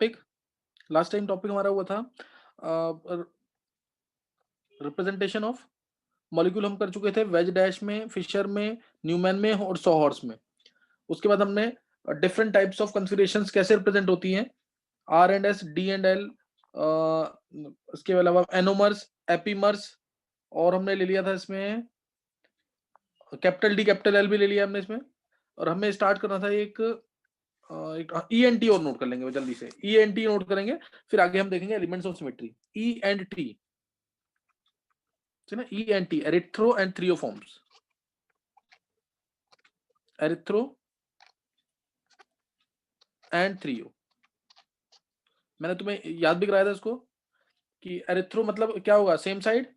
Topic, last time topic हमारा हुआ था रिप्रेजेंटेशन ऑफ मॉलिक्यूल हम कर चुके थे वेज डैश में, फिशर में, न्यूमैन में और सॉहॉर्स में। उसके बाद हमने डिफरेंट टाइप्स ऑफ कॉन्फ़िगरेशंस कैसे रिप्रेजेंट होती हैं, R and S, D and L, इसके अलावा एनोमर्स, एपीमर्स, और हमने ले लिया था इसमें कैपिटल डी कैपिटल एल भी ले लिया हमने इसमें। और हमें स्टार्ट करना था एक ई एन टी और नोट कर लेंगे जल्दी से, ई एन टी नोट करेंगे, फिर आगे हम देखेंगे elements of symmetry. E and T, ना, E and T, erythro and threo forms, erythro and threo. मैंने तुम्हें याद भी कराया था इसको कि एरिथ्रो मतलब क्या होगा, सेम साइड,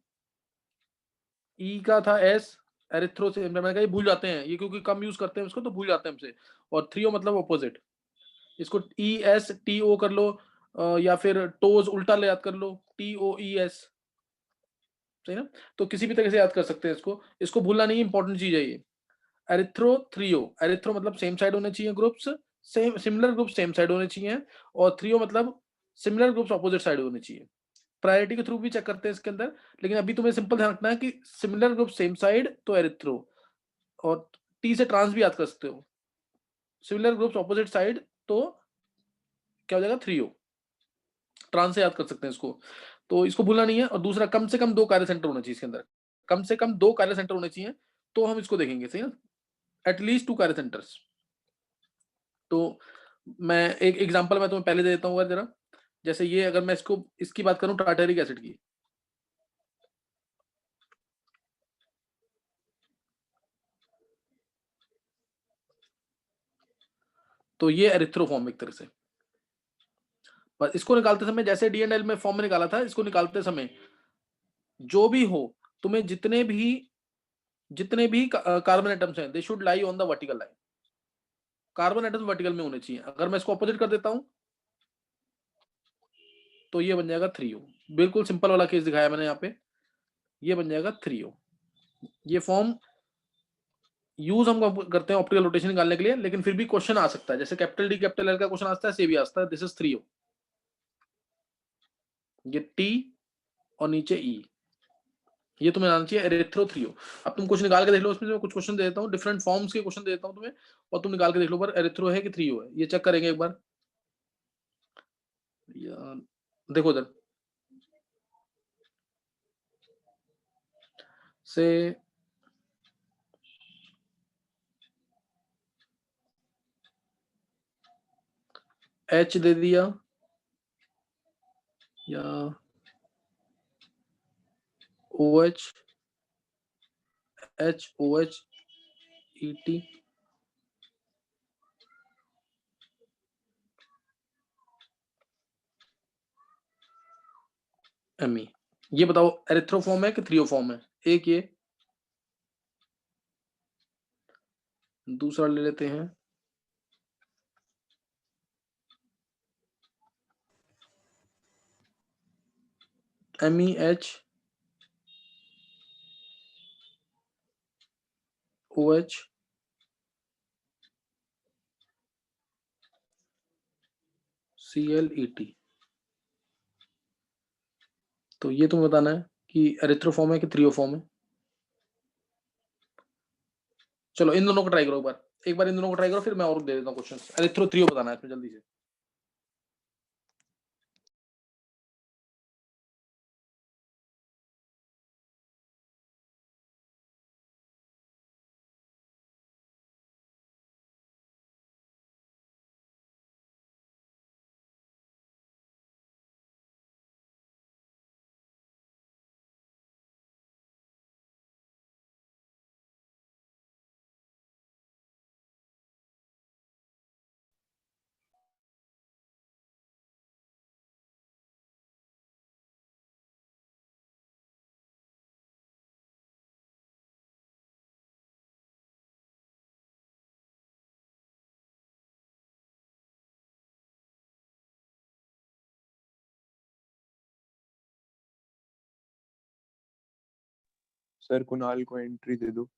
ई का था एस, एरिथ्रो से मैंने कहा भूल जाते हैं ये क्योंकि कम यूज करते हैं उसको तो भूल जाते हैं हमसे, और थ्रियो मतलब ऑपोजिट, इसको ई एस टी ओ कर लो, या फिर टोज उल्टा ले याद कर लो, टी ओ ई एस, सही ना। तो किसी भी तरह से याद कर सकते हैं इसको, इसको भूलना नहीं, इंपॉर्टेंट चीज है ये। एरिथ्रो थ्रियो, एरिथ्रो मतलब सेम साइड होने चाहिए groups, same similar group same side होने चाहिए, और थ्रियो मतलब सिमिलर ग्रुप्स ऑपोजिट साइड होने चाहिए। प्रायोरिटी के थ्रू भी चेक करते हैं इसके अंदर, लेकिन अभी तुम्हें सिंपल ध्यान रखना है कि सिमिलर ग्रुप सेम साइड तो एरिथ्रो, और टी से ट्रांस भी याद कर सकते हो, सिमिलर ग्रुप्स ऑपोजिट साइड तो क्या हो जाएगा, थ्रियो, ट्रांस से याद कर सकते हैं इसको, तो इसको भूलना नहीं है। और दूसरा, कम से कम 2 कार्य सेंटर होने चाहिए इसके अंदर, कम से कम 2 कार्य सेंटर होने चाहिए, तो हम इसको देखेंगे, सही ना, एटलीस्ट 2 कार्य सेंटर्स। तो मैं एक एग्जांपल मैं तुम्हें पहले दे देता हूँ जरा, जैसे ये अगर मैं इसको इसकी बात करूं टार्टेरिक एसिड की, तो ये एरिथ्रोफॉर्म एक तरह से, पर इसको निकालते समय जैसे डीएनएल में फॉर्म में निकाला था, इसको निकालते समय जो भी हो, तुम्हें जितने भी कार्बन एटम्स हैं, they should lie on the vertical line, carbon atoms vertical में होने चाहिए। अगर मैं इसको अपोजिट कर देता हूं तो ये बन जाएगा थ्रियो, बिल्कुल सिंपल वाला केस दिखाया मैंने यहाँ पे, ये बन जाएगा थ्रियो। ये फॉर्म यूज हम करते हैं ऑप्टिकल रोटेशन निकालने के लिए, लेकिन फिर भी क्वेश्चन आ सकता है, जैसे कैपिटल डी कैपिटल एल का क्वेश्चन आता है, से भी आता है, दिस इज थ्रियो, ये टी और नीचे ई, ये तुम्हें आना चाहिए एरिथ्रोथ्रियो। अब तुम कुछ निकाल के देख लो, उसमें मैं कुछ क्वेश्चन दे देता हूँ, डिफरेंट फॉर्म्स के क्वेश्चन दे देता हूँ तुम्हें, और तुम निकाल के देख लो पर एरिथ्रो है कि थ्रियो है, ये चेक करेंगे एक बार। देखो इधर से, एच दे दिया या O H, H O H E T, M E, ये बताओ एरिथ्रोफॉर्म है कि थ्रियोफॉर्म है, एक ये, दूसरा ले लेते हैं M E H O H C L E T. तो ये तुम्हें बताना है कि एरिथ्रोफॉर्म है कि थ्रियोफॉर्म है। चलो इन दोनों को ट्राई करो एक बार इन दोनों को ट्राई करो, फिर मैं और दे देता हूँ क्वेश्चन। एरिथ्रो थ्रियो बताना है इसमें जल्दी से। सर कुणाल को एंट्री दे दो।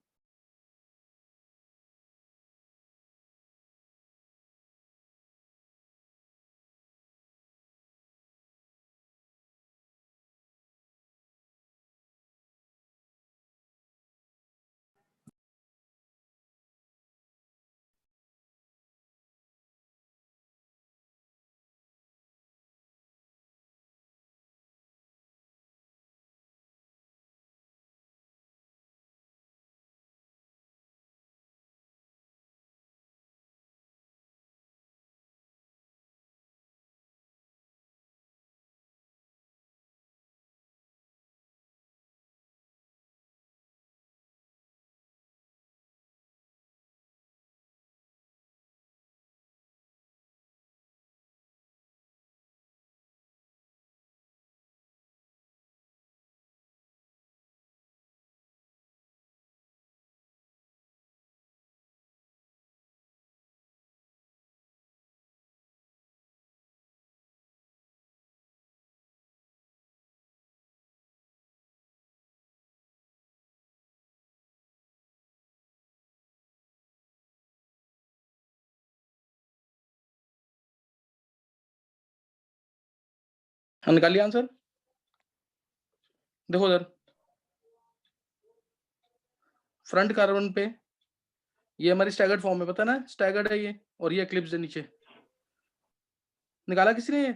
निकालिए आंसर। देखो उधर फ्रंट कार्बन पे ये हमारी स्टैगर्ड फॉर्म है, पता ना, स्टैगर्ड है ये, और ये एक्लिप्स है नीचे। निकाला किसी ने ये?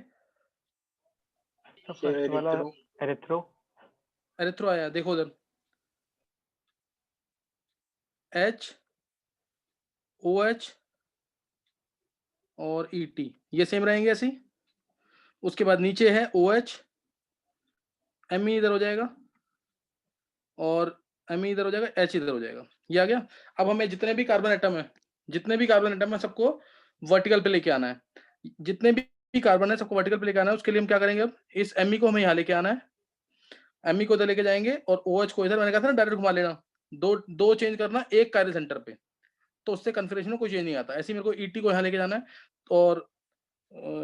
तो फर्स्ट वाला एरिथ्रो। एरिथ्रो आया, देखो उधर H OH और ET ये सेम रहेंगे ऐसे ही। उसके बाद नीचे है OH, Me इधर हो जाएगा और Me इधर हो जाएगा, H इधर हो जाएगा। ये आ गया। अब हमें जितने भी कार्बन एटम है सबको वर्टिकल पे लेके आना है। जितने भी कार्बन है सबको वर्टिकल पे लेके आना है। उसके लिए हम क्या करेंगे, अब इस Me को हमें यहाँ लेके आना है। Me को इधर लेके जाएंगे और OH को इधर, मैंने कहा था ना डायरेक्ट घुमा लेना, दो चेंज करना एक कायरल सेंटर पे, तो उससे कन्फिग्रेशन में कोई चेंज नहीं आता। ऐसे ही मेरे को ET को यहाँ लेके जाना है और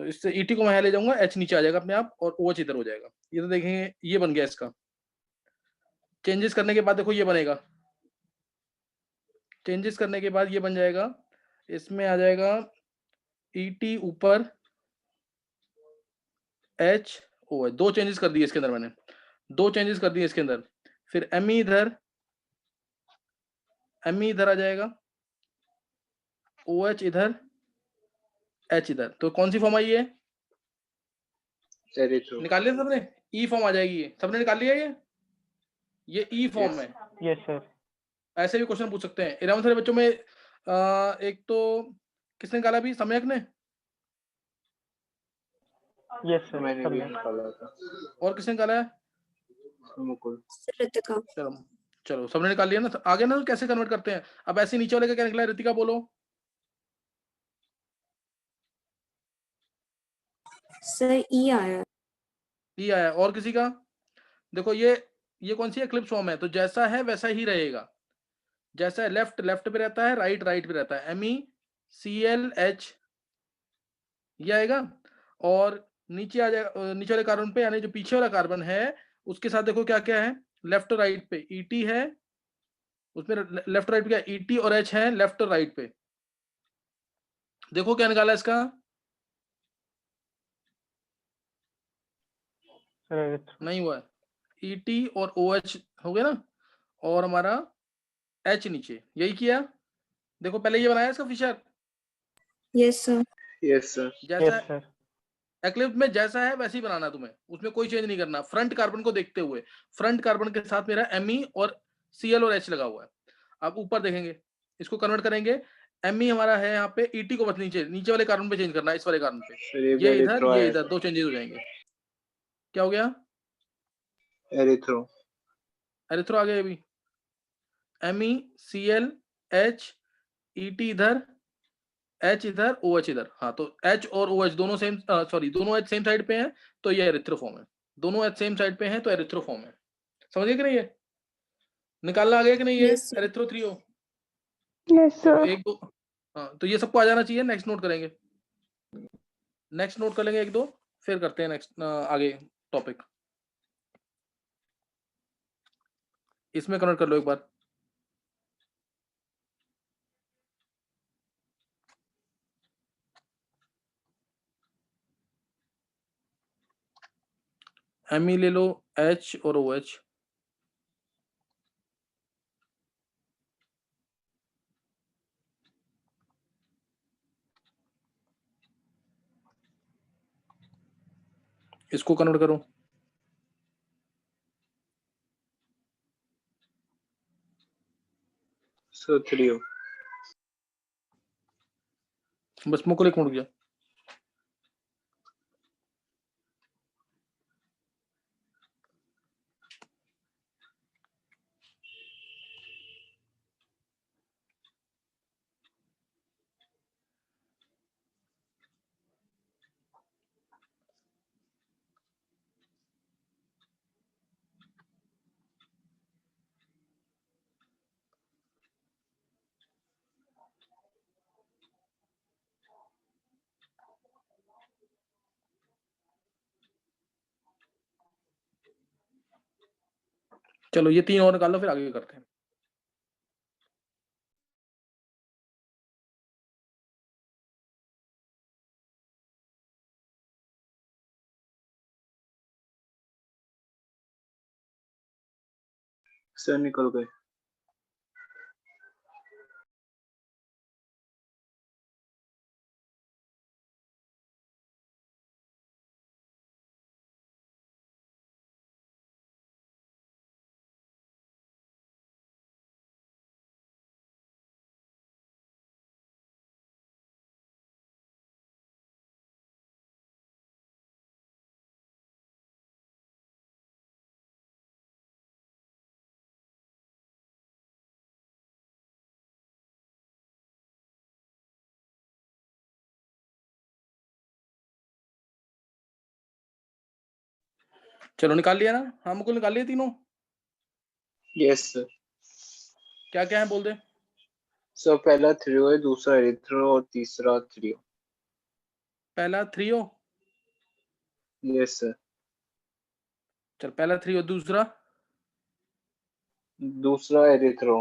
इससे ET को मैं यहाँ ले जाऊंगा, H नीचे आ जाएगा अपने आप और OH इधर हो जाएगा। ये तो देखेंगे ये बन गया इसका। चेंजेस करने के बाद देखो ये बनेगा, चेंजेस करने के बाद ये बन जाएगा, इसमें आ जाएगा ET ऊपर H OH, दो चेंजेस कर दिए इसके अंदर मैंने, दो चेंजेस कर दिए इसके अंदर। फिर Me इधर आ जाएगा, OH इधर, H इधर। तो कौन सी फॉर्म आई है? निकाल लिया सबने? E फॉर्म आ जाएगी ये, सबने निकाल लिया ये E फॉर्म है। Yes sir. ऐसे भी क्वेश्चन पूछ सकते हैं 11th वाले बच्चों में। एक तो किसने निकाला अभी, सम्यक ने? यस सर मैंने भी निकाला था। और किसने निकाला है? मुकुल। चलो चलो सबने निकाल लिया ना, आगे ना कैसे कन्वर्ट करते हैं। अब ऐसे नीचे वाले का क्या निकला है, रितिका बोलो। सर ई आया। ई आया, और किसी का? देखो ये कौन सी एक्लिप्स फॉर्म है, तो जैसा है वैसा ही रहेगा। जैसा है लेफ्ट लेफ्ट पे रहता है, राइट राइट पे रहता है। MECLH ये आएगा। और नीचे आ जाएगा, नीचे वाले कार्बन पे, यानी जो पीछे वाला कार्बन है उसके साथ देखो क्या क्या है, लेफ्ट और राइट पे ET है, उसमें लेफ्ट राइट पे क्या ET और H है लेफ्ट और राइट पे। देखो क्या निकाला इसका, सर एरिथ्रो। नहीं हुआ है। ET और OH हो गया ना, और हमारा H नीचे, यही किया। देखो पहले ये बनाया इसका Fischer, yes sir. Yes sir. जैसा यस सर। एक्लिप्स में जैसा है वैसे ही बनाना तुम्हें, उसमें कोई चेंज नहीं करना। फ्रंट कार्बन को देखते हुए, फ्रंट कार्बन के साथ मेरा Me और Cl और H लगा हुआ है। अब ऊपर देखेंगे, इसको कन्वर्ट करेंगे। Me हमारा है यहाँ पे, ET को बस नीचे नीचे वाले कार्बन पे चेंज करना है, इस वाले कार्बन पे। ये इधर दो चेंजेस हो जाएंगे। क्या हो गया? एरिथ्रो। एरिथ्रो आ गया अभी। MECl H ET इधर, H इधर, OH इधर। हाँ तो H और OH दोनों सेम, सॉरी दोनों H सेम साइड पे हैं तो ये एरिथ्रो फॉर्म है। दोनों H सेम साइड पे हैं तो एरिथ्रो फॉर्म है। समझ गए कि नहीं? ये निकालना आ गया कि नहीं? ये Yes, sir. एरिथ्रो 3 हो। यस चलो सर। एक दो, हाँ तो ये सबको आ जाना चाहिए। नेक्स्ट नोट करेंगे, नेक्स्ट नोट कर लेंगे एक दो, फिर करते हैं नेक्स्ट आगे टॉपिक। इसमें कन्वर्ट कर लो एक बार। Me ले लो, H और OH। इसको कन्वर्ट करो। सर 3 हो। बस मुकुल एक मिनट गया। चलो ये 3 और निकाल लो, फिर आगे करते हैं। सर निकल गए। चलो निकाल लिया ना? हाँ मुकुल, निकाल लिए तीनों? Yes sir. क्या क्या है बोल दे। सर पहला थ्रियो है, दूसरा एरिथ्रो और तीसरा थ्रियो। पहला थ्रियो। Yes sir. चल पहला थ्रियो, दूसरा दूसरा एरिथ्रो।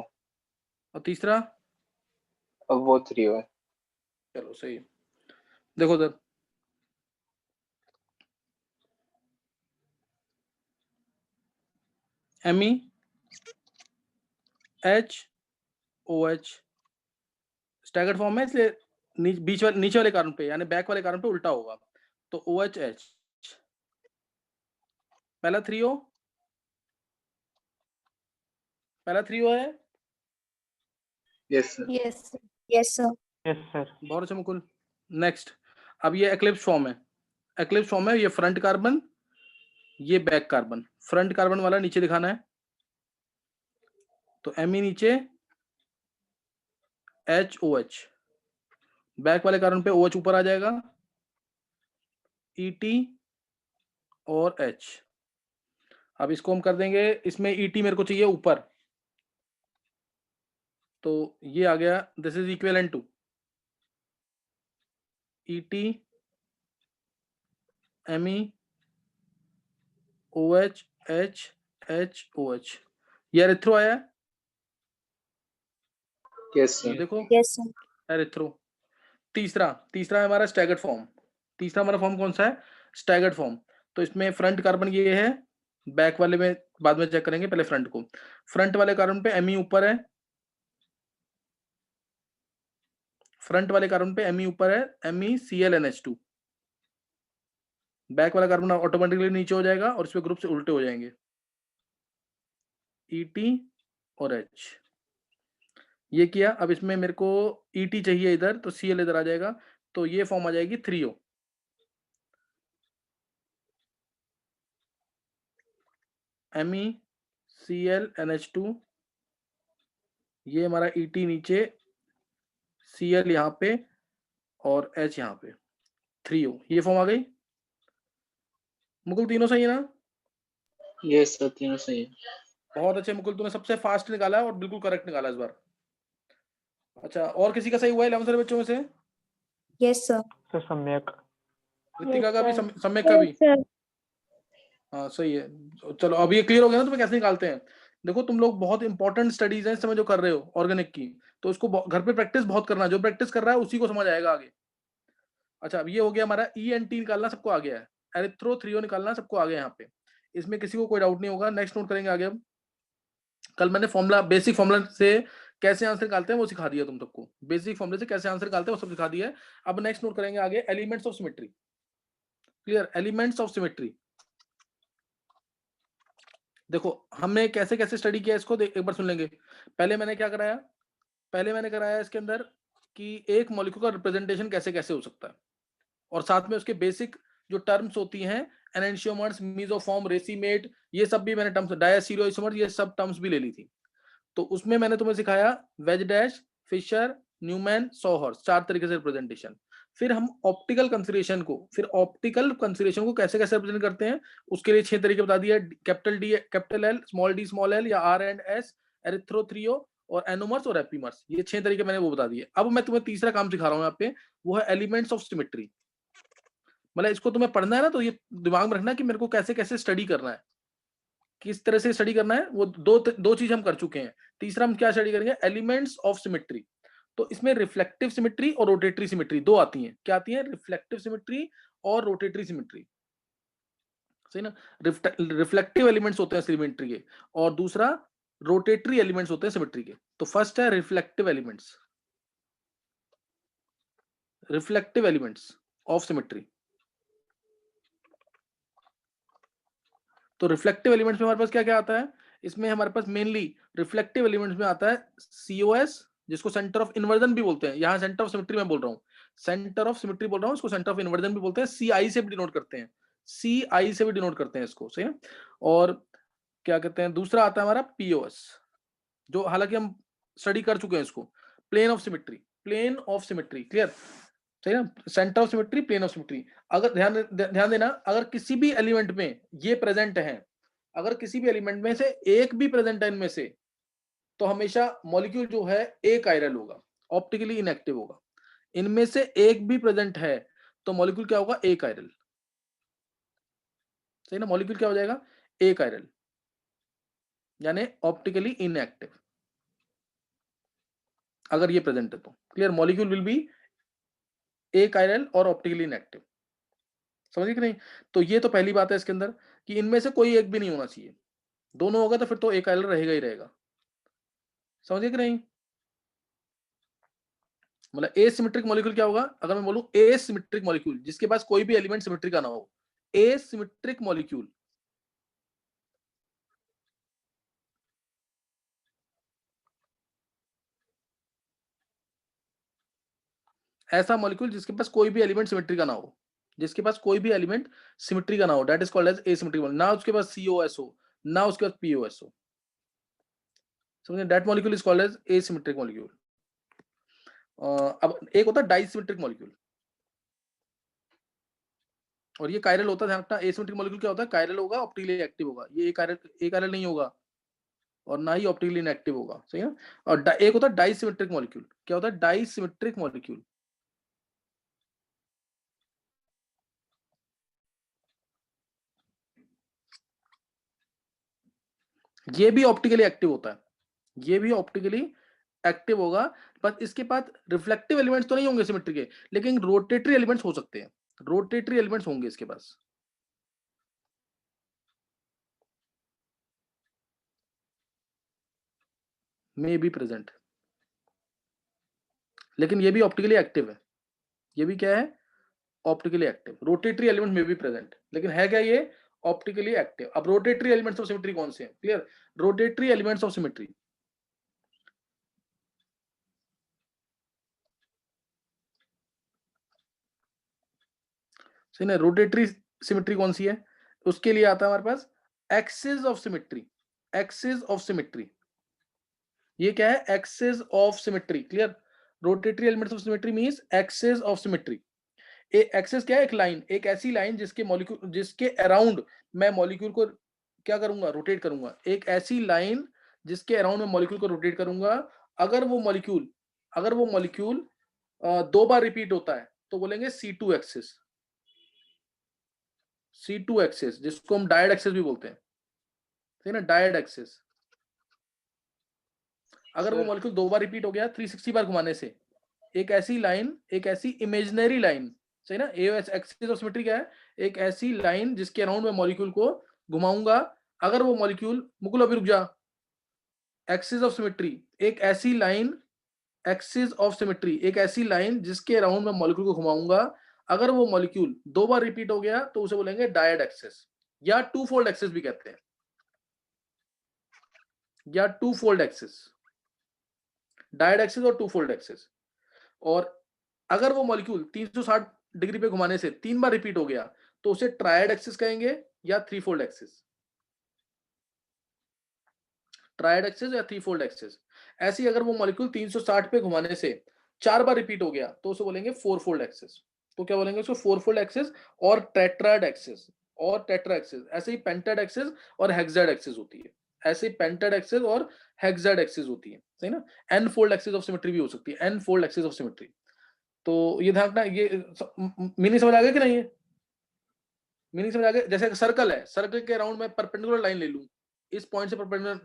और तीसरा? अब वो थ्रियो है। चलो सही है। देखो उधर, Me HOH स्टैगर्ड फॉर्म है, इसलिए नीचे वाले कार्बन पे यानी बैक वाले कार्बन पे उल्टा होगा, तो OHH। पहला थ्रियो है। Yes sir. Yes. Yes, sir. Yes sir. बहुत अच्छा मुकुल। नेक्स्ट, अब ये एक्लिप्स फॉर्म है। एक्लिप्स फॉर्म है, ये फ्रंट कार्बन, ये बैक कार्बन। फ्रंट कार्बन वाला नीचे दिखाना है, तो Me नीचे, HOH। बैक वाले कार्बन पे OH ऊपर आ जाएगा, ET और H। अब इसको हम कर देंगे, इसमें ET मेरे को चाहिए ऊपर, तो ये आ गया, this is equivalent to ET Me OH H HOH। ये एरिथ्रो आया है, यस सर। देखो Yes, sir. एरिथ्रो। तीसरा है हमारा स्टैगर्ड फॉर्म। तीसरा हमारा फॉर्म कौन सा है? Staggered form. तो इसमें फ्रंट कार्बन ये है, बैक वाले में बाद में चेक करेंगे, पहले फ्रंट को। फ्रंट वाले कार्बन पे Me ऊपर है, फ्रंट वाले कार्बन पे Me ऊपर है, MEClNH2। बैक वाला कार्बन ऑटोमेटिकली नीचे हो जाएगा और इसमें ग्रुप से उल्टे हो जाएंगे, ET और H। ये किया। अब इसमें मेरे को ET चाहिए इधर, तो Cl इधर आ जाएगा, तो ये फॉर्म आ जाएगी थ्रियो। MEClNH2, ये हमारा ET नीचे, Cl यहाँ पे और H यहाँ पे, थ्रियो। ये फॉर्म आ गई मुकुल, तीनों सही है ना? यस सर, तीनों सही है। बहुत अच्छे मुकुल, तूने सबसे फास्ट निकाला है और बिल्कुल करेक्ट निकाला इस बार। अच्छा, और किसी का सही हुआ है 11 सारे बच्चों में से? Yes, sir. सर सम्यक। ऋतिका का भी, sir. सम्यक का भी? Yes, sir. हाँ सही है। चलो अब ये क्लियर हो गया ना तुम्हें कैसे निकालते हैं। देखो तुम लोग बहुत इंपॉर्टेंट स्टडीज हैं इस समय जो कर रहे हो ऑर्गेनिक की, तो उसको घर पे प्रैक्टिस बहुत करना, जो प्रैक्टिस कर रहा है उसी को समझ आएगा आगे। अच्छा, अब ये हो गया हमारा ENT निकालना सबको आ गया है, एरिथ्रो थ्रियो निकालना सबको आ गया यहाँ पे, इसमें किसी को कोई डाउट नहीं होगा। नेक्स्ट नोट करेंगे आगे। अब कल मैंने फॉर्मूला, बेसिक फॉर्मूला से कैसे आंसर निकालते हैं वो सिखा दिया तुम सबको, बेसिक फॉर्मूले से कैसे आंसर निकालते हैं वो सब सिखा दिया है। अब नेक्स्ट नोट करेंगे आगे, elements of symmetry. Clear? Elements of symmetry. देखो हमने कैसे कैसे स्टडी किया इसको, एक बार सुन लेंगे। पहले मैंने क्या कराया, पहले मैंने कराया इसके अंदर कि एक मॉलिक्यूल का रिप्रेजेंटेशन कैसे कैसे हो सकता है, और साथ में उसके बेसिक जो टर्म्स होती हैं, एनेंशियोमर्स, मेसोफॉर्म, रेसिमेट, ये सब भी मैंने टर्म्स, डायस्टीरियोइसोमर्स, ये सब टर्म्स भी ले ली थी। तो उसमें मैंने तुम्हें सिखाया wedge dash, Fischer, Newman, sawhorse, 4 तरीके से रिप्रेजेंटेशन। फिर हम ऑप्टिकल कंसिडरेशन को कैसे कैसे रिप्रेजेंट करते हैं, उसके लिए 6 तरीके बता दिया, capital D capital L, small L या R and S, erythro threo और एनोमर्स और एपीमर्स, ये 6 तरीके मैंने वो बता दिए। अब मैं तुम्हें तीसरा काम सिखा रहा हूँ यहाँ पे, वो है एलिमेंट्स ऑफ सिमेट्री। मतलब इसको तुम्हें पढ़ना है ना, तो ये दिमाग में रखना कि मेरे को कैसे कैसे स्टडी करना है, किस तरह से स्टडी करना है। वो दो चीज हम कर चुके हैं, तीसरा हम क्या स्टडी करेंगे, एलिमेंट्स ऑफ सिमेट्री। तो इसमें रिफ्लेक्टिव सिमेट्री और रोटेटरी सिमेट्री दो आती हैं। क्या आती है? रिफ्लेक्टिव सिमेट्री और रोटेटरी सिमेट्री, सही ना? रिफ्लेक्टिव एलिमेंट्स होते हैं सिमेट्री के, और दूसरा रोटेटरी एलिमेंट्स होते हैं सिमेट्री के। तो फर्स्ट है reflective elements, reflective elements of symmetry. तो रिफ्लेक्टिव एलिमेंट्स में हमारे पास क्या क्या आता है, इसमें हमारे पास मेनली रिफ्लेक्टिव एलिमेंट्स में आता है COS, जिसको सेंटर ऑफ इन्वर्जन भी बोलते हैं। यहाँ सेंटर ऑफ सिमेट्री में बोल रहा हूँ, सेंटर ऑफ सिमेट्री बोल रहा हूँ, इसको सेंटर ऑफ इन्वर्जन भी बोलते हैं। CI से भी डिनोट करते हैं, CI से भी डिनोट करते हैं इसको, सही है। और क्या कहते हैं, दूसरा आता है हमारा POS, जो हालांकि हम स्टडी कर चुके हैं इसको, plane of symmetry, plane of symmetry, clear, सही ना, centre of symmetry, plane of symmetry. अगर ध्यान देना, अगर किसी भी एलिमेंट में ये प्रेजेंट है, अगर किसी भी एलिमेंट में से एक भी प्रेजेंट है इनमें से, तो हमेशा मॉलिक्यूल जो है अकायरल होगा, ऑप्टिकली इनएक्टिव होगा। इनमें से एक भी प्रेजेंट है तो मॉलिक्यूल क्या होगा, अकायरल, सही ना, मॉलिक्यूल क्या हो जाएगा, अकायरल, यानी ऑप्टिकली इनएक्टिव। अगर ये प्रेजेंट है तो clear, molecule will be achiral और ऑप्टिकली इनएक्टिव, समझिए कि नहीं। तो ये तो पहली बात है इसके अंदर कि इनमें से कोई एक भी नहीं होना चाहिए, दोनों होगा तो फिर तो अकायरल रहेगा ही रहेगा, समझिए कि नहीं। मतलब एसिमेट्रिक मॉलिक्यूल क्या होगा, अगर मैं बोलूं एसिमेट्रिक मॉलिक्यूल, जिसके पास कोई भी एलिमेंट सिमेट्री का ना हो, एसिमेट्रिक मॉलिक्यूल, ऐसा मॉलिक्यूल जिसके पास कोई भी एलिमेंट सिमेट्री का ना हो, जिसके पास कोई भी एलिमेंट सिमेट्री का ना हो, that is called as asymmetric molecule. ना उसके पास COS हो, ना उसके पास POS हो, समझिए, that molecule is called as asymmetric molecule. अब एक होता है डाइसिमेट्रिक मॉलिक्यूल, और ये कायरल होता है, ध्यान रखना। एसिमेट्रिक मॉलिक्यूल क्या होता है, कायरल होगा, ऑप्टिकली एक्टिव होगा, ये अकायरल नहीं होगा और ना ही ऑप्टिकली इनएक्टिव होगा, सही है। और एक होता है डाइसिमेट्रिक मॉलिक्यूल, क्या होता है, डाइसिमेट्रिक मॉलिक्यूल, ये भी ऑप्टिकली एक्टिव होता है, ये भी ऑप्टिकली एक्टिव होगा, बस इसके पास रिफ्लेक्टिव एलिमेंट्स तो नहीं होंगे सिमेट्री के, लेकिन रोटेटरी एलिमेंट्स हो सकते हैं, रोटेटरी एलिमेंट्स होंगे इसके पास। मे बी प्रेजेंट, लेकिन ये भी ऑप्टिकली एक्टिव है, ये भी क्या है, ऑप्टिकली एक्टिव। रोटेटरी एलिमेंट में भी प्रेजेंट, लेकिन है क्या ये, ऑप्टिकली एक्टिव। अब रोटेटरी एलिमेंट्स ऑफ सिमेट्री कौन से हैं, clear, rotatory elements of symmetry, सही ना। रोटेटरी सिमेट्री कौन सी है, उसके लिए आता है हमारे पास axis of symmetry, axis of symmetry, ये क्या है, axis of symmetry, clear. Rotatory elements of symmetry means axis of symmetry. Axis क्या है, एक लाइन, एक ऐसी लाइन जिसके मॉलिक्यूल, जिसके अराउंड मैं मॉलिक्यूल को क्या करूंगा, रोटेट करूंगा, एक ऐसी लाइन जिसके अराउंड मैं मॉलिक्यूल को रोटेट करूंगा। अगर वो मॉलिक्यूल 2 बार रिपीट होता है तो बोलेंगे C2 एक्सिस, C2 एक्सिस, जिसको हम डायड एक्सिस भी बोलते हैं, ठीक है ना, डायड एक्सिस। अगर वो मॉलिक्यूल 2 बार रिपीट हो गया 360 बार घुमाने से, एक ऐसी लाइन, एक ऐसी इमेजिनरी लाइन, सही ना, एक्सिस ऑफ सिमेट्री क्या है, एक ऐसी लाइन जिसके अराउंड मैं मॉलिक्यूल को घुमाऊंगा। अगर वो मॉलिक्यूल, मुकुल अभी रुक जा, एक्सिस ऑफ सिमेट्री, एक ऐसी लाइन, एक्सिस ऑफ सिमेट्री, एक ऐसी लाइन जिसके अराउंड मैं मॉलिक्यूल को घुमाऊंगा। अगर वो मॉलिक्यूल 2 बार रिपीट हो गया तो उसे बोलेंगे डायड एक्सिस, या टू फोल्ड एक्सिस भी कहते हैं, या two fold axis, dyad axis और टू फोल्ड एक्सिस। और अगर वो मॉलिक्यूल 360 डिग्री पे घुमाने से 3 बार रिपीट हो गया तो उसे ट्रायड एक्सिस कहेंगे या three fold axis, triad axis या थ्री फोल्ड एक्सिस। ऐसे ही अगर वो मॉलिक्यूल 360 पे घुमाने से 4 बार रिपीट हो गया तो उसे बोलेंगे फोर फोल्ड एक्सिस। तो क्या बोलेंगे उसको, फोर फोल्ड एक्सिस और टेट्राड एक्सिस, और टेट्रा एक्सिस। ऐसे ही पेंटाड एक्सिस और हेक्साड एक्सिस होती है, ऐसे ही पेंटाड एक्सिस और हेक्साड एक्सिस होती है, सही ना। N fold axis of symmetry भी हो सकती है, n fold axis of symmetry. तो ये ध्यान रखना, ये मीनिंग समझ आ गया कि नहीं है, मीनिंग समझ आ गया। जैसे सर्कल है, सर्कल के अराउंड में परपेंडिकुलर लाइन ले लूं, इस पॉइंट से परपेंडिकुलर,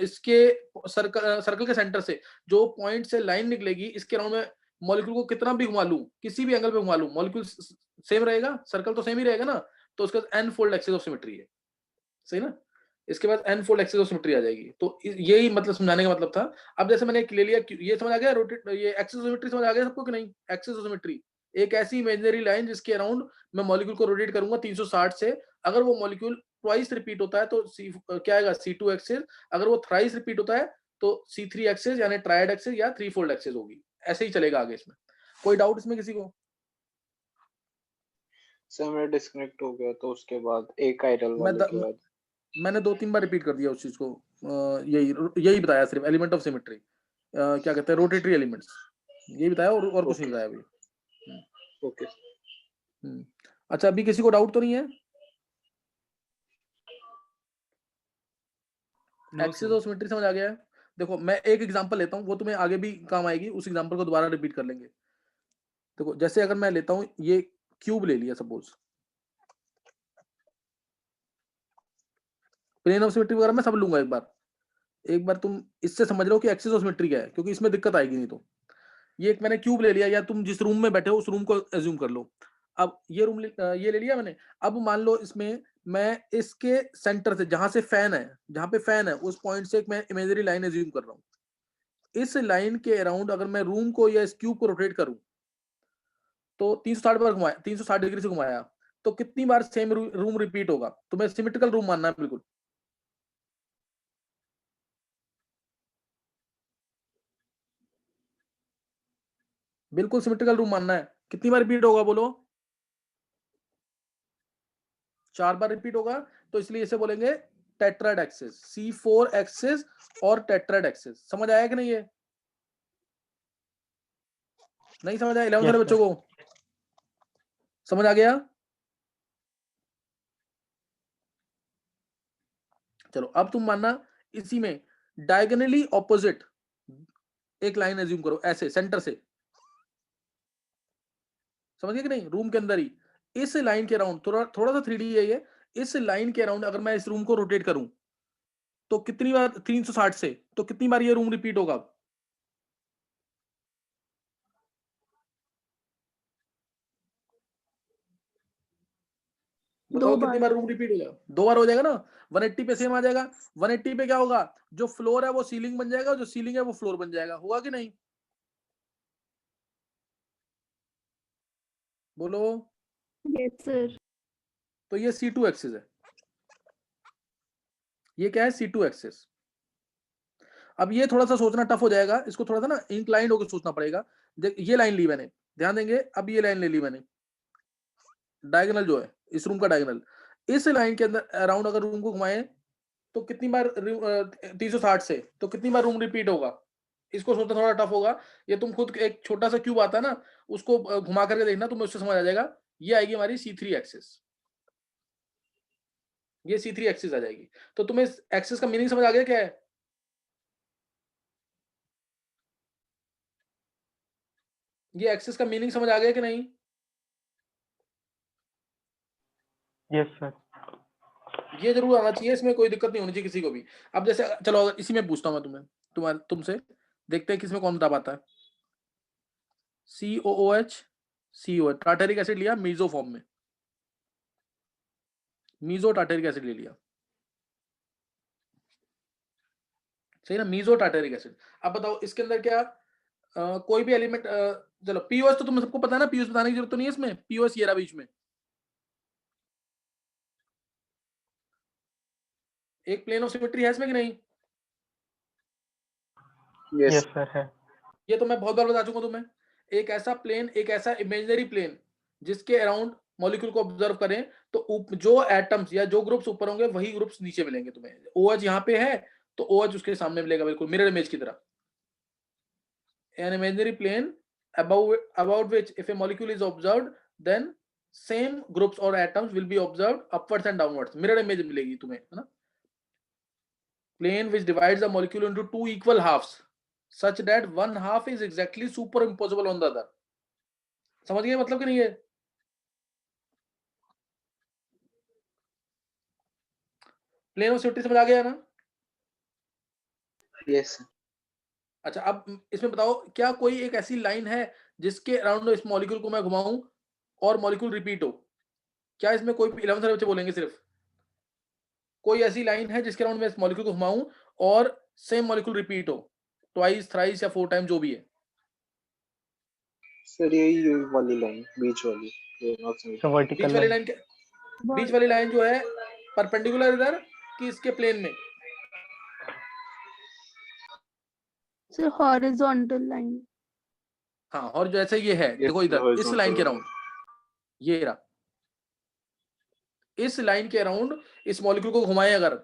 इसके सर्कल के सेंटर से जो पॉइंट से लाइन निकलेगी, इसके अराउंड में मॉलिक्यूल को कितना भी घुमा लूं, किसी भी एंगल पे घुमा लूं, मॉलिक्यूल सेम रहेगा, सर्कल तो सेम ही रहेगा ना। तो उसका n fold axis of symmetry है, सही ना। इसके बाद n fold axis of symmetry आ जाएगी। तो यही मतलब समझाने का मतलब था। अब जैसे मैंने एक ले लिया, ये समझ आ गया रोटेट, ये एक्सिस ऑफ सिमेट्री समझ आ गया सबको कि नहीं? एक्सिस ऑफ सिमेट्री एक ऐसी इमेजिनरी लाइन जिसके अराउंड मैं मॉलिक्यूल को रोटेट करूंगा 360 से। अगर वो मॉलिक्यूल ट्वाइस रिपीट होता है तो क्या आएगा? C2 axis. अगर वो थ्राइस रिपीट होता है तो C3 एक्सिस यानी ट्रायड एक्सिस या थ्री फोल्ड एक्सिस होगी। ऐसे ही चलेगा आगे इसमें। कोई डाउट इसमें किसी को? सर मेरा डिस्कनेक्ट हो गया तो उसके बाद एक आइडल वाले के बाद मैंने 2-3 बार रिपीट कर दिया उस चीज को। यही बताया सिर्फ, एलिमेंट ऑफ सिमेट्री, क्या कहते हैं, रोटेटरी एलिमेंट्स, यही बताया और कुछ नहीं बताया अभी। ओके। अच्छा, अभी किसी को डाउट तो नहीं है? एक्सिस ऑफ सिमेट्री समझ आ गया है? देखो मैं एक एग्जांपल लेता हूँ, वो तुम्हें आगे भी काम आएगी। उस एग्जांपल को दोबारा रिपीट कर लेंगे। देखो जैसे अगर मैं लेता हूँ, ये क्यूब ले लिया सपोज, प्लेन ऑफ सिमेट्री वगैरह मैं सब लूंगा एक बार तुम इससे समझ लो कि एक्सिस ऑफ सिमेट्री क्या है, क्योंकि इसमें दिक्कत आएगी नहीं। तो ये एक मैंने क्यूब ले लिया, या तुम जिस रूम में बैठे हो उस रूम को एज्यूम कर लो। अब ये रूम ये ले लिया मैंने। अब मान लो इसमें मैं इसके सेंटर से, जहां से फैन है, जहां पे फैन है, उस पॉइंट से एक मैं इमेजिनरी लाइन एज्यूम कर रहा हूँ। इस लाइन के अराउंड अगर मैं रूम को या इस क्यूब को रोटेट करूं तो 360 बार घुमाया, 360 डिग्री से घुमाया, तो कितनी बार सेम रूम रिपीट होगा? तुम्हें सिमेट्रिकल रूम मानना है, बिल्कुल बिल्कुल सिमेट्रिकल रूम मानना है। कितनी बार रिपीट होगा बोलो? 4 बार रिपीट होगा। तो इसलिए इसे बोलेंगे टेट्राड एक्सिस, C4 एक्सिस और टेट्राड एक्सिस। समझ आया कि नहीं? ये नहीं समझ आया? 11th वाले बच्चों को समझ आ गया? चलो अब तुम मानना, इसी में डायगोनली ऑपोजिट एक लाइन एज्यूम करो, ऐसे सेंटर से। समझ गए कि नहीं? रूम के अंदर ही इस लाइन के अराउंड, थोड़ा सा 3D है ये। इस लाइन के अराउंड अगर मैं इस रूम को रोटेट करूं तो कितनी बार? 360 से, तो कितनी बार ये रूम रिपीट होगा? बताओ कितनी बार रूम रिपीट हो जाएगा? 2 बार हो जाएगा ना। 180 पे सेम आ जाएगा। 180 पे क्या होगा? जो फ्लोर है वो सीलिंग बन जाएगा, जो सीलिंग है वो फ्लोर बन जाएगा। होगा कि नहीं? बोलो। Yes, sir. तो ये C2 एक्सिस है। ये क्या है? C2 axis. अब ये थोड़ा सा सोचना टफ हो जाएगा, इसको थोड़ा सा ना इंक्लाइंड होकर सोचना पड़ेगा। ये लाइन ली मैंने, ध्यान देंगे। अब ये लाइन ले ली मैंने, डायगोनल जो है इस रूम का डायगोनल। इस लाइन के अंदर अराउंड अगर रूम को घुमाए तो कितनी बार 360 से, तो कितनी बार रूम रिपीट होगा? इसको सोचना थोड़ा टफ होगा। ये तुम खुद एक छोटा सा क्यूब आता है ना, उसको घुमा करके देखना, तुम्हें उससे समझ आ जाएगा। ये आएगी हमारी C3 एक्सिस, ये C3 एक्सिस आ जाएगी। तो तुम्हें इस एक्सिस का मीनिंग समझ आ गया क्या है? ये एक्सिस का मीनिंग समझ आ गया कि नहीं? Yes sir. ये जरूर आना चाहिए, इसमें कोई दिक्कत नहीं होनी चाहिए किसी को भी। अब जैसे चलो अगर इसी में पूछता हूं मैं तुमसे, देखते हैं किसमें कौन बता पाता है। COOH COH टार्टेरिक एसिड लिया मीजो फॉर्म में, मीजो टार्टेरिक एसिड ले लिया, सही ना? Meso tartaric acid. अब बताओ इसके अंदर क्या कोई भी एलिमेंट, चलो पीओएस तो तुम्हें सबको पता है ना, पीओएस बताने की जरूरत तो नहीं है इसमें। पीओएस ये रहा बीच में, एक प्लेन ऑफ सिमेट्री है इसमें कि नहीं? यस सर है। ये तो मैं बहुत बार बता चुका हूं तुम्हें। एक ऐसा प्लेन, एक ऐसा इमेजिनरी प्लेन जिसके अराउंड मॉलिक्यूल को ऑब्जर्व करें तो जो एटम्स या जो ग्रुप्स ऊपर होंगे वही ग्रुप्स नीचे मिलेंगे तुम्हें। OH यहाँ पे है तो OH उसके सामने मिलेगा, बिल्कुल मिरर इमेज की तरह। An imaginary plane about which if a molecule is observed then same groups or atoms will be observed upwards and downwards, mirror image मिलेगी तुम्हें, है ना? Plane which divides a molecule into two equal halves such that one half is exactly superimposable on the other। समझ गए मतलब कि नहीं? है प्लेन ऑफ सिमेट्री समझ आ गया ना? यस। अच्छा अब इसमें बताओ, क्या कोई एक ऐसी लाइन है जिसके अराउंड इस मॉलिक्यूल को मैं घुमाऊं और मॉलिक्यूल रिपीट हो? क्या इसमें कोई 11th वाले बच्चे बोलेंगे सिर्फ? कोई ऐसी लाइन है जिसके अराउंड मैं इस मॉलिक्यूल को घुमाऊं और सेम मॉलिक्यूल रिपीट हो ट्वाइस, थ्राइस या 4 टाइम जो भी है? सर यही वाली लाइन बीच वाली प्लेन ऑफ सिमेट्री। तो वर्टिकल बीच वाली लाइन। लाइन बीच वाली लाइन जो है परपेंडिकुलर इधर कि इसके प्लेन में? Sir horizontal line. हाँ, और जैसे ये है देखो इधर इस लाइन के अराउंड, ये रहा, इस लाइन के अराउंड इस मॉलिक्यूल को घुमाए, अगर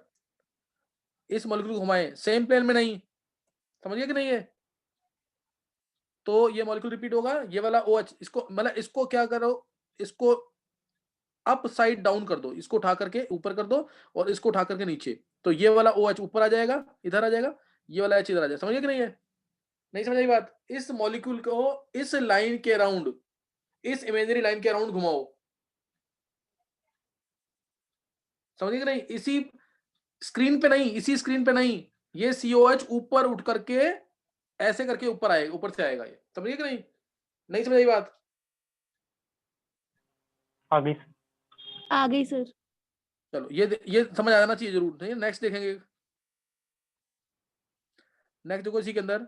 इस मॉलिक्यूल को घुमाए सेम प्लेन में नहीं, समझिए कि नहीं है, तो ये मॉलिक्यूल रिपीट होगा। ये वाला OH, इसको मतलब इसको क्या करो, इसको अप साइड डाउन कर दो, इसको उठा करके ऊपर कर दो और इसको उठा करके नीचे, तो ये वाला OH ऊपर आ जाएगा, इधर आ जाएगा, ये वाला H इधर आ जाएगा। समझिए कि नहीं है? नहीं समझ आई बात? इस मॉलिक्यूल को इस लाइन के अराउंड, इस इमेजिनरी लाइन के अराउंड घुमाओ, समझिए कि नहीं? इसी स्क्रीन पे नहीं, इसी स्क्रीन पे नहीं, ये COH ऊपर उठ करके ऐसे करके ऊपर आएगा, ऊपर से आएगा ये, समझिए कि नहीं? नहीं समझ आई बात? आगे आ गई सर। चलो ये समझ आ जाना चाहिए जरूर, नहीं? नेक्स्ट देखेंगे। नेक्स्ट देखो इसी के अंदर,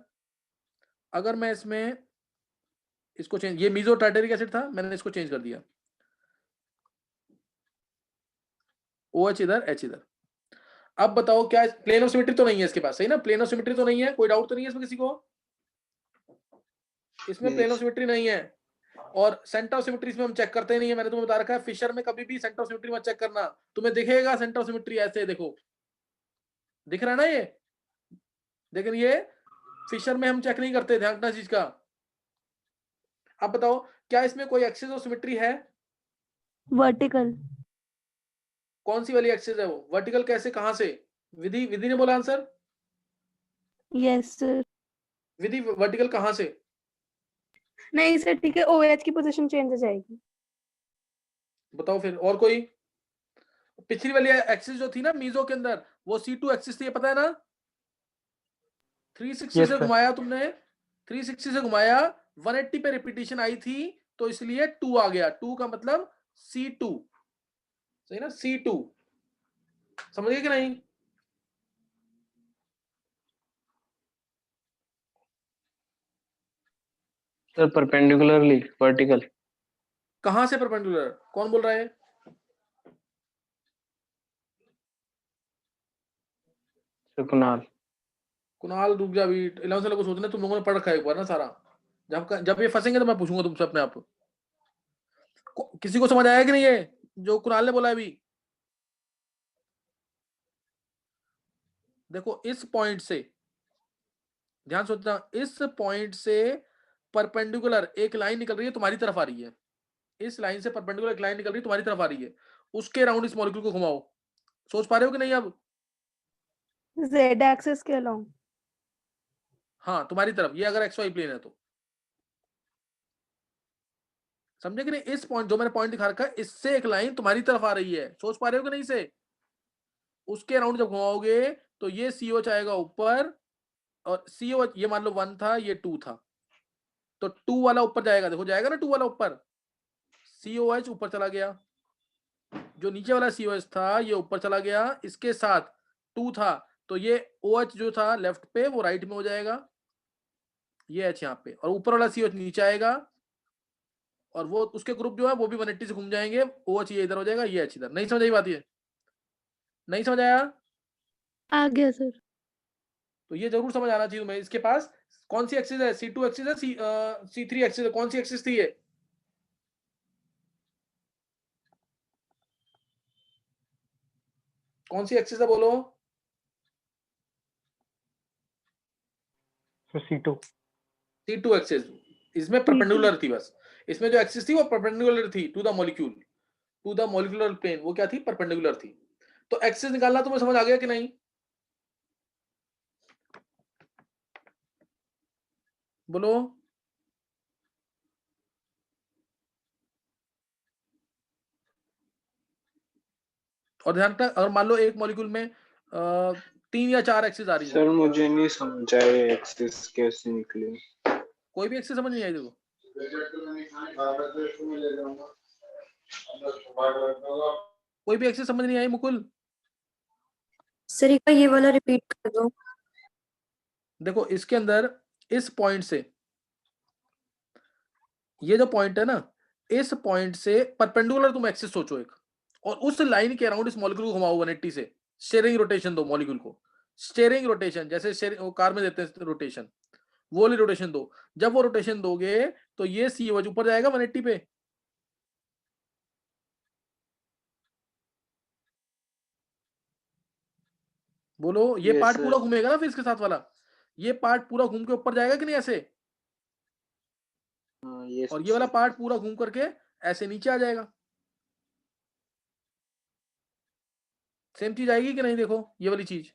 अगर मैं इसमें इसको चेंज, ये मीजो टार्टेरिक एसिड था, मैंने इसको चेंज कर दिया, OH इधर, H इधर। अब बताओ क्या प्लेन ऑफ सिमेट्री तो नहीं है इसके पास, सही ना? प्लेन ऑफ सिमेट्री तो नहीं है, कोई डाउट तो नहीं है इसमें किसी को? इसमें प्लेन ऑफ सिमेट्री नहीं है, और सेंटर ऑफ सिमेट्री इसमें हम चेक करते ही नहीं है। मैंने तुम्हें बता रखा है फिशर में कभी भी सेंटर ऑफ सिमेट्री मत चेक करना, तुम्हें दिखेगा सेंटर ऑफ सिमेट्री ऐसे, देखो दिख रहा है ना ये, लेकिन ये फिशर में हम चेक नहीं करते, ध्यान रखना इस चीज का। अब बताओ क्या इसमें कोई एक्सिस ऑफ सिमेट्री है? वर्टिकल। कौन सी वाली एक्सिस है वो? वर्टिकल कैसे, कहां से? विधि विधि ने बोला answer. Yes sir. Vidhi vertical कहां से? नहीं सर ठीक है, OH की पोजीशन चेंज हो जाएगी। बताओ फिर, और कोई? पिछली वाली एक्सिस जो थी ना मीजो के अंदर, वो C2 एक्सिस थी, पता है ना? 360 Yes, से sir. घुमाया तुमने, 360 से घुमाया, 180 पे रिपीटिशन आई थी, तो इसलिए 2 आ गया। 2 का मतलब C2, सही ना? C2, समझिए कि नहीं? Sir perpendicularly vertical. कहां से परपेंडिकुलर? कौन बोल रहा है? सर कुणाल रुक जा, अभी 11th वाले को सोचना, तुम लोगों ने पढ़ रखा है एक बार ना सारा। जब ये फंसेंगे तो मैं पूछूंगा तुमसे अपने आप। किसी को समझ आया कि नहीं है जो कुणाल ने बोला अभी? देखो इस पॉइंट से, ध्यान सोचना, इस पॉइंट से परपेंडिकुलर एक लाइन निकल रही है, तुम्हारी तरफ आ रही है। इस लाइन से परपेंडिकुलर एक लाइन निकल रही है, तुम्हारी तरफ आ रही है, उसके अराउंड इस मॉलिक्यूल को घुमाओ। सोच पा रहे हो कि नहीं अब? Z एक्सिस के अलोंग। हाँ, तुम्हारी तरफ, ये अगर XY प्लेन है तो, समझे कि नहीं? इस पॉइंट जो मैंने पॉइंट दिखा रखा है, इससे एक लाइन तुम्हारी तरफ आ रही है, सोच पा रहे हो कि नहीं इसे? उसके अराउंड जब घुमाओगे तो ये COH आएगा ऊपर, और COH ये मान लो 1 था, ये 2 था, तो 2 वाला ऊपर जाएगा, देखो जाएगा ना 2 वाला ऊपर, COH ऊपर चला गया, जो नीचे वाला COH था ये ऊपर चला गया, इसके साथ 2 था, तो ये OH जो था लेफ्ट पे वो राइट में हो जाएगा, ये H यहाँ पे, और ऊपर वाला COH नीचे आएगा, और वो उसके ग्रुप जो है वो भी 180 से घूम जाएंगे, OH ये इधर हो जाएगा, ये H इधर। नहीं समझ आई बात? ये नहीं समझ आया? आ गया सर। तो ये जरूर समझ आना चाहिए तुम्हें। इसके पास कौन सी एक्सिस है? C2 एक्सिस है, C3 एक्सिस है? कौन सी एक्सिस थी ये? कौन सी एक्सिस है बोलो? C2. C2 एक्सिस, इसमें परपेंडिकुलर थी बस, इसमें जो एक्सिस थी वो परपेंडिकुलर थी to the molecule, to the molecular plane, वो क्या थी? परपेंडिकुलर थी। तो एक्सिस निकालना तुम्हें समझ आ गया कि नहीं? बोलो। और ध्यान रखना, अगर मान लो एक मॉलिक्यूल में 3 या 4 एक्सिस आ रही सर हो, मुझे नहीं समझ आया एक्सिस कैसे निकली। कोई भी एक्सिस समझ नहीं आई? देखो कोई भी एक्सिस समझ नहीं आई मुकुल? सर एक बार ये वाला रिपीट कर दो। देखो इसके अंदर इस पॉइंट से, ये जो पॉइंट है ना, इस पॉइंट से परपेंडिकुलर तुम एक्सिस सोचो एक, और उस लाइन के अराउंड इस मॉलिक्यूल को घुमाओ 180 से, स्टीयरिंग रोटेशन दो मॉलिक्यूल को, स्टीयरिंग रोटेशन, जैसे कार में देते हैं रोटेशन, वो वाली रोटेशन दो। जब वो रोटेशन दोगे तो ये सी ऊपर जाएगा 180 पे। बोलो, ये Yes, पार्ट sir. पूरा घूमेगा ना फिर इसके साथ वाला, ये पार्ट पूरा घूम के ऊपर जाएगा कि नहीं ऐसे, Yes, और ये वाला sir. पार्ट पूरा घूम करके ऐसे नीचे आ जाएगा। सेम चीज आएगी कि नहीं, देखो ये वाली चीज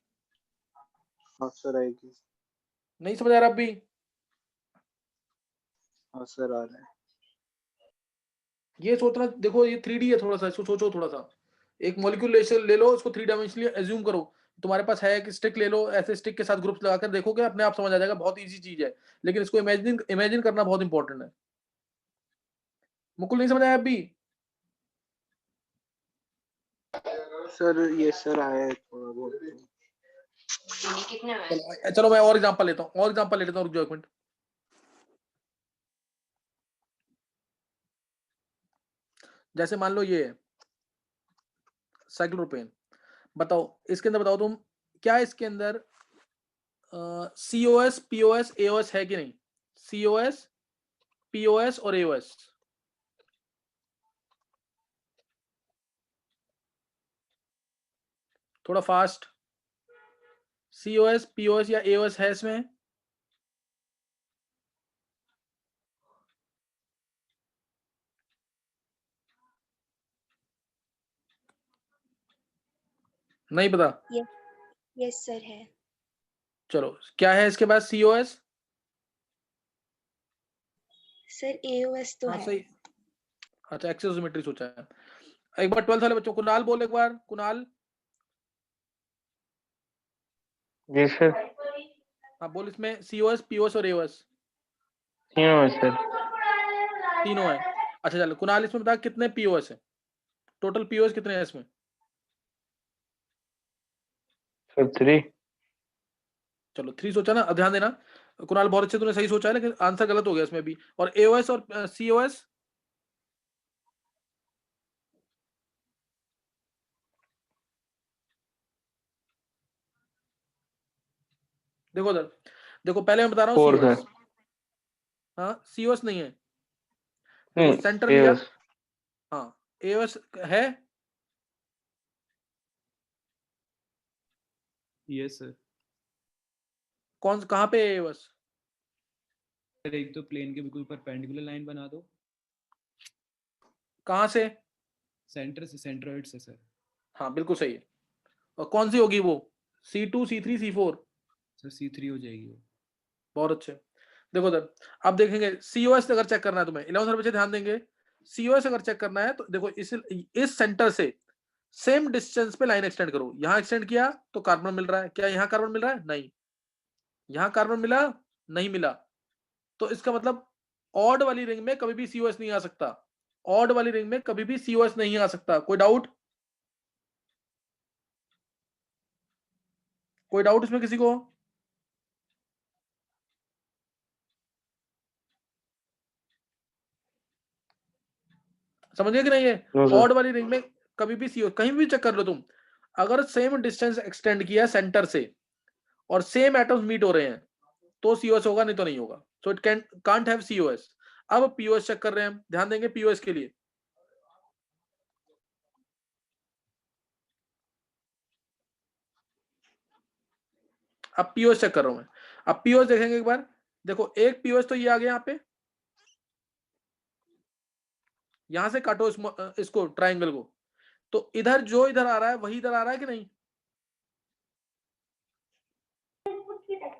हाँ सर आएगी। नहीं समझ आ रहा अब भी? हाँ सर आ रहा है। ये सोचना, देखो ये 3D है, थोड़ा सा इसको सोचो, थोड़ा सा एक मॉलिक्यूल ले लो, इसको 3 डायमेंशनली एज्यूम करो, तुम्हारे पास है कि स्टिक ले लो, ऐसे स्टिक के साथ ग्रुप्स लगाकर देखोगे, अपने आप समझ आ जाएगा, बहुत इजी चीज है, लेकिन इसको इमेजिन करना बहुत इंपॉर्टेंट है। मुकुल नहीं समझ आया अभी? सर ये सर आया है थोड़ा बहुत। चलो मैं और एग्जांपल लेता हूँ, ले लेता हूँ, रुक जाओ एक मिनट। जैसे मान लो ये साइक्लोप्रोपेन, बताओ इसके अंदर, बताओ तुम, क्या इसके अंदर COS POS AOS है कि नहीं? COS POS और AOS, थोड़ा फास्ट। COS POS या AOS है इसमें? नहीं पता? यस सर है। चलो क्या है इसके बाद COS? सर AOS तो हाँ है। सही, अच्छा एक्सियोमेट्री सोचा है। एक बार 12th वाले बच्चों, कुणाल बोल एक बार, कुणाल। जी सर। हाँ बोल, इसमें COS POS और AOS तीनों है सर। तीनों है। अच्छा चलो कुणाल, इसमें बता कितने POS है, टोटल POS कितने हैं इसमें? सर 3। चलो 3 सोचा ना, अब ध्यान देना कुणाल, बहुत अच्छे तूने सही सोचा है, लेकिन आंसर गलत हो गया इसमें भी। और AOS और COS? देखो उधर, देखो पहले मैं बता रहा हूँ 4 COS, सर। हाँ COS नहीं है, देखो सेंटर ये लिया, बस। हाँ AOS है, यस सर। कौन कहाँ पे है AOS? सर एक तो प्लेन के बिल्कुल परपेंडिकुलर लाइन बना दो, कहाँ से? सेंटर से, सेंट्रोइड से सर। हाँ बिल्कुल सही है। और कौन सी होगी वो, C2 C3 C4? Sir C3 हो जाएगी वो। बहुत अच्छे। देखो उधर, अब देखेंगे COS अगर चेक करना है तुम्हें, 11th वाले बच्चे ध्यान देंगे, COS अगर चेक करना है तो देखो इस सेंटर से सेम डिस्टेंस पे लाइन एक्सटेंड करो, यहां एक्सटेंड किया तो कार्बन मिल रहा है, क्या यहां कार्बन मिल रहा है? नहीं। यहां कार्बन मिला? नहीं मिला। तो इसका मतलब ऑड वाली रिंग में कभी भी COS नहीं आ सकता, ऑड वाली रिंग में कभी भी COS नहीं आ सकता। कोई डाउट? कोई डाउट इसमें किसी को? समझ गए कि नहीं? ये नो सर। ऑड वाली रिंग में कभी भी CO, कहीं भी चेक कर लो तुम, अगर सेम डिस्टेंस एक्सटेंड किया सेंटर से और सेम एटम्स मीट हो रहे हैं तो COS होगा, नहीं तो नहीं होगा। So it can't have COS। अब POS चेक कर रहे हैं हम, ध्यान देंगे POS के लिए। अब POS चेक कर रहा हूं मैं, अब POS देखेंगे एक बार। देखो एक POS तो ये आ गया, यहाँ पे, यहां से काटो इसको ट्राइंगल को, तो इधर जो इधर आ रहा है वही इधर आ रहा है कि नहीं?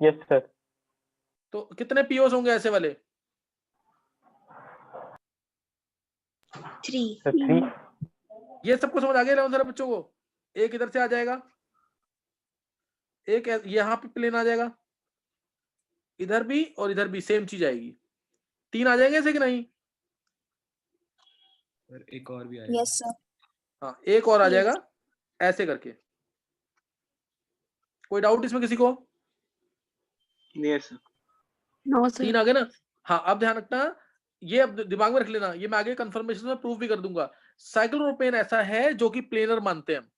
Yes sir. तो कितने POS होंगे ऐसे वाले? 3। सर 3। ये सबको समझ आ गया 11th बच्चों को? एक इधर से आ जाएगा, एक यहाँ पे प्लेन आ जाएगा, इधर भी और इधर भी सेम चीज आएगी, 3 आ जाएंगे ऐसे कि नहीं? सर एक और भी आएगा। Yes sir. हाँ एक और आ Yes. जाएगा ऐसे करके। कोई डाउट इसमें किसी को? Yes sir. No sir. 3 आ गए ना? हाँ, अब ध्यान रखना, ये अब दिमाग में रख लेना, ये मैं आगे कंफर्मेशन में प्रूफ भी कर दूंगा। साइक्लोप्रोपेन ऐसा है जो कि प्लेनर मानते हैं।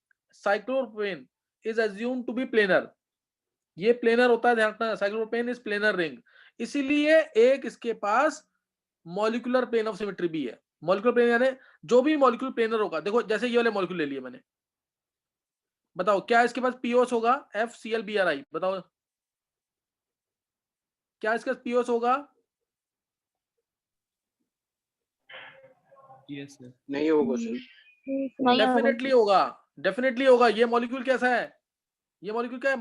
Cyclopropane is assumed to be planar, ये प्लेनर होता है, ध्यान रखना, साइक्लोप्रोपेन इज प्लेनर रिंग। इसीलिए एक इसके पास मॉलिक्यूलर प्लेन ऑफ सिमेट्री भी है। मॉलिक्यूलर प्लेन यानी जो भी मॉलिक्यूल प्लेनर होगा, देखो जैसे ये वाले मॉलिक्यूल ले लिए मैंने, बताओ क्या इसके पास पीओएस होगा? FClBrI, बताओ क्या इसका पीओएस होगा? Yes sir. नहीं होगा सर। डेफिनेटली होगा, डेफिनेटली होगा। ये मॉलिक्यूल कैसा है? ये मॉलिक्यूल क्या है?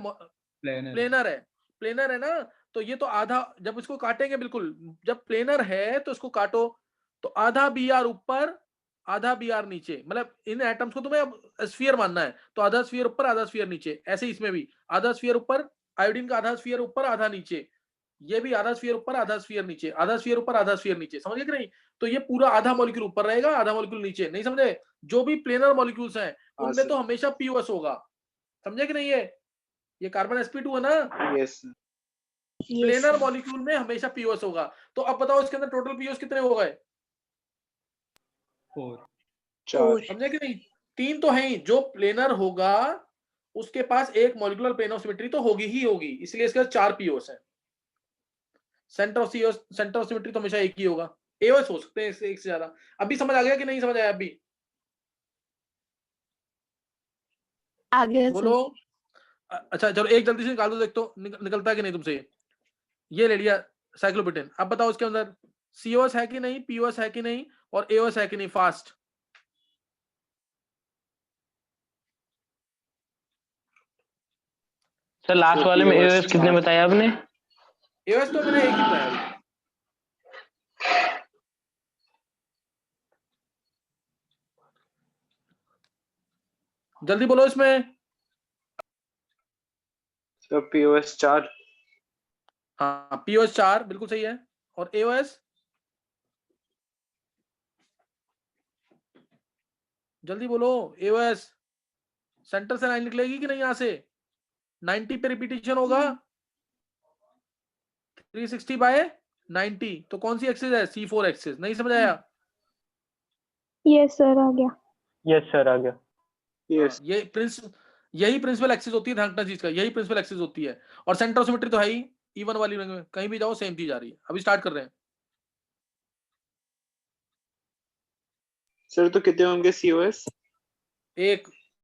प्लेनर प्लेनर है। प्लेनर है ना, तो ये तो आधा, जब इसको काटेंगे, बिल्कुल जब प्लेनर है तो इसको काटो, तो आधा BR ऊपर आधा BR नीचे, मतलब इन एटम्स को तुम्हें अब स्फीयर मानना है, तो आधा स्फीयर ऊपर आधा स्फीयर नीचे। ऐसे इसमें भी आधा स्फीयर ऊपर, आयोडीन का आधा स्फीयर ऊपर आधा नीचे, ये भी आधा स्फीयर ऊपर आधा स्फीयर नीचे, आधा स्फीयर ऊपर आधा स्फीयर नीचे, समझ गए कि नहीं? तो ये पूरा आधा मॉलिक्यूल ऊपर रहेगा, आधा मॉलिक्यूल नीचे, नहीं समझे? जो भी प्लेनर मॉलिक्यूल्स हैं हाँ उनमें सर। तो हमेशा पीओएस होगा, समझे कि नहीं? ये कार्बन sp2 है ना, यस सर। प्लेनर मॉलिक्यूल में हमेशा पीओएस होगा। तो अब बताओ इसके अंदर टोटल पीओएस कितने हो गए? 4। 4। समझे कि नहीं? 3 तो है ही, जो प्लेनर होगा उसके पास एक मॉलिक्यूलर प्लेन ऑफ सिमेट्री तो होगी ही होगी, इसलिए इसके 4 पीओएस है। सेंटर ऑफ सिमेट्री तो हमेशा एक ही होगा, एओएस हो सकते हैं इससे एक से ज्यादा। अभी समझ आ गया कि नहीं समझ आया? अभी आ गया बोलो। सर। अच्छा चलो एक जल्दी से निकाल दो, देख तो निकलता है कि नहीं तुमसे। ये ले लिया साइक्लोपेटेन, अब बताओ इसके अंदर सीओएस है कि नहीं, पीओएस है कि नहीं, और एओएस है कि नहीं? फास्ट। सर लास्ट वाले में POS एओएस कितने 4। बताया आपने? एओएस तो मैंने एक ही बताया अभी। जल्दी बोलो इसमें। Sir POS 4। हाँ, पीओएस 4 बिल्कुल सही है। और एओएस जल्दी बोलो। एओएस सेंटर से लाइन निकलेगी कि नहीं? यहां से 90 पे रिपीटेशन होगा, 360 बाय 90, तो कौन सी एक्सिस है? C4 axis. नहीं समझ आया? यस सर, आ गया। यस सर, आ गया। यस। यही प्रिंसिपल एक्सिस होती है, ध्यान रखना चीज का, यही प्रिंसिपल एक्सिस होती है। और सेंटर ऑफ सिमेट्री तो है ही, E1 वाली रंग में कहीं भी जाओ सेम चीज आ रही है। अभी स्टार्ट कर रहे हैं। सर तो कितने होंगे COS? एक